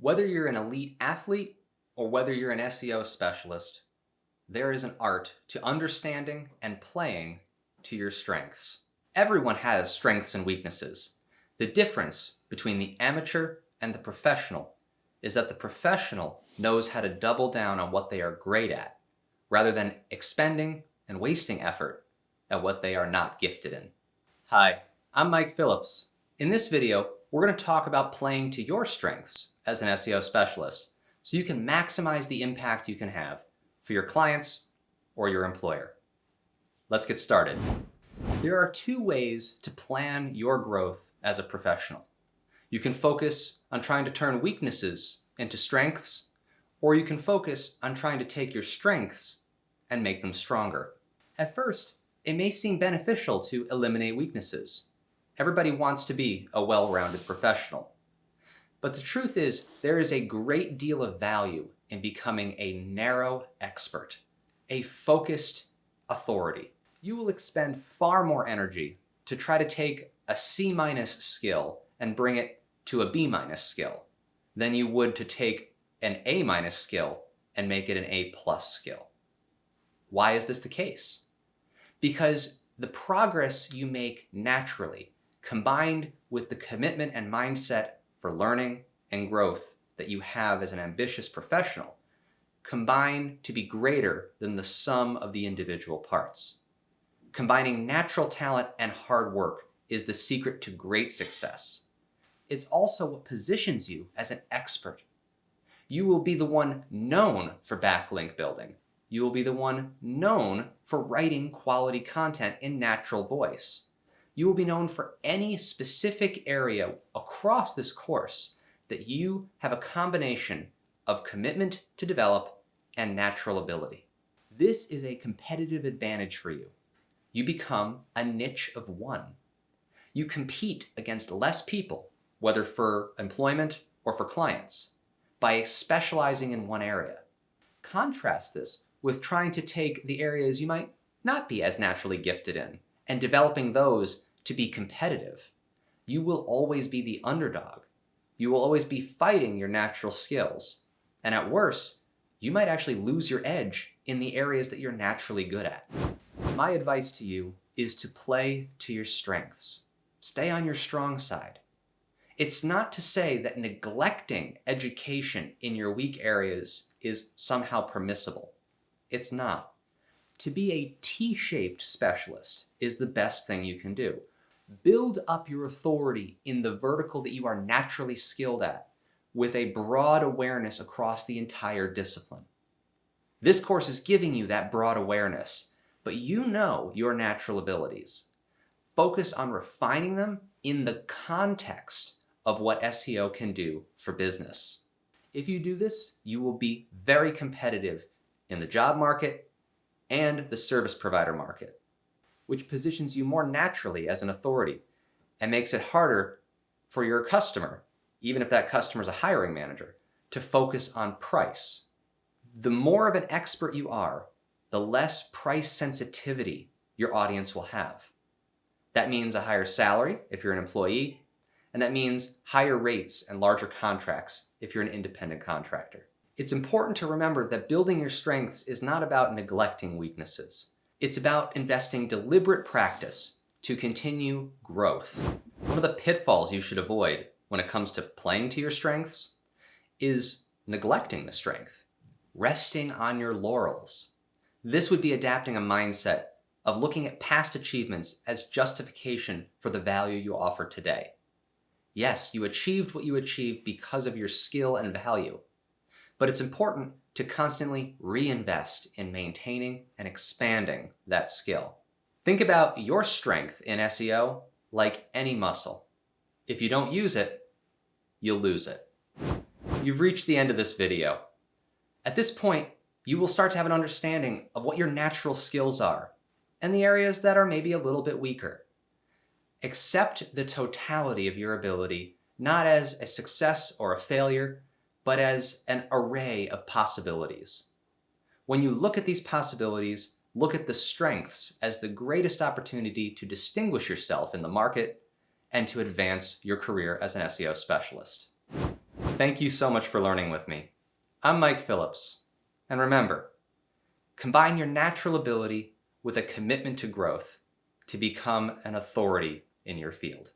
Whether you're an elite athlete or whether you're an SEO specialist, there is an art to understanding and playing to your strengths. Everyone has strengths and weaknesses. The difference between the amateur and the professional is that the professional knows how to double down on what they are great at, rather than expending and wasting effort at what they are not gifted in. Hi, I'm Mike Phillips. In this video, we're going to talk about playing to your strengths as an SEO specialist so you can maximize the impact you can have for your clients or your employer. Let's get started. There are two ways to plan your growth as a professional. You can focus on trying to turn weaknesses into strengths, or you can focus on trying to take your strengths and make them stronger. At first, it may seem beneficial to eliminate weaknesses. Everybody wants to be a well-rounded professional. But the truth is, there is a great deal of value in becoming a narrow expert, a focused authority. You will expend far more energy to try to take a C- skill and bring it to a B- skill than you would to take an A- skill and make it an A+ skill. Why is this the case? Because the progress you make naturally, combined with the commitment and mindset for learning and growth that you have as an ambitious professional, combine to be greater than the sum of the individual parts. Combining natural talent and hard work is the secret to great success. It's also what positions you as an expert. You will be the one known for backlink building. You will be the one known for writing quality content in natural voice. You will be known for any specific area across this course that you have a combination of commitment to develop and natural ability. This is a competitive advantage for you. You become a niche of one. You compete against less people, whether for employment or for clients, by specializing in one area. Contrast this with trying to take the areas you might not be as naturally gifted in and developing those to be competitive. You will always be the underdog. You will always be fighting your natural skills. And at worst, you might actually lose your edge in the areas that you're naturally good at. My advice to you is to play to your strengths. Stay on your strong side. It's not to say that neglecting education in your weak areas is somehow permissible. It's not. To be a T-shaped specialist is the best thing you can do. Build up your authority in the vertical that you are naturally skilled at with a broad awareness across the entire discipline. This course is giving you that broad awareness, but you know your natural abilities. Focus on refining them in the context of what SEO can do for business. If you do this, you will be very competitive in the job market and the service provider market, which positions you more naturally as an authority and makes it harder for your customer, even if that customer is a hiring manager, to focus on price. The more of an expert you are, the less price sensitivity your audience will have. That means a higher salary if you're an employee, and that means higher rates and larger contracts if you're an independent contractor. It's important to remember that building your strengths is not about neglecting weaknesses. It's about investing deliberate practice to continue growth. One of the pitfalls you should avoid when it comes to playing to your strengths is neglecting the strength, resting on your laurels. This would be adapting a mindset of looking at past achievements as justification for the value you offer today. Yes, you achieved what you achieved because of your skill and value, but it's important to constantly reinvest in maintaining and expanding that skill. Think about your strength in SEO like any muscle. If you don't use it, you'll lose it. You've reached the end of this video. At this point, you will start to have an understanding of what your natural skills are and the areas that are maybe a little bit weaker. Accept the totality of your ability, not as a success or a failure, but as an array of possibilities. When you look at these possibilities, look at the strengths as the greatest opportunity to distinguish yourself in the market and to advance your career as an SEO specialist. Thank you so much for learning with me. I'm Mike Phillips. And remember, combine your natural ability with a commitment to growth to become an authority in your field.